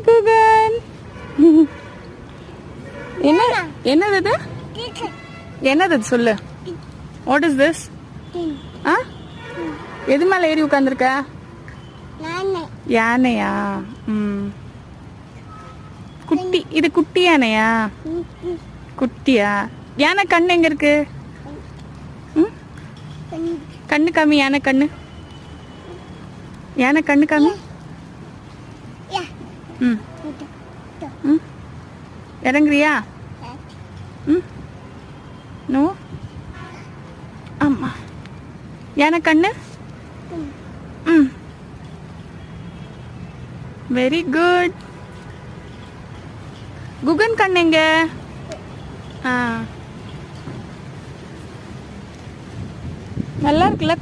குகன். என்ன என்னது என்னது சொல்லு. What is this? ஆ எது மேல ஏறி உட்காந்துருக்க? யானையா? குட்டி. இது குட்டி யானையா? குட்டியா? யானை கண்ணு எங்க இருக்கு? கண்ணு காமி. யானை கண்ணு. யானை கண்ணு காமி. இறங்குறியா? நோ. ஆமா. யானை கண்ணு. Very good. குகன் கண்ணு எங்க? நல்லா இருக்குல்ல?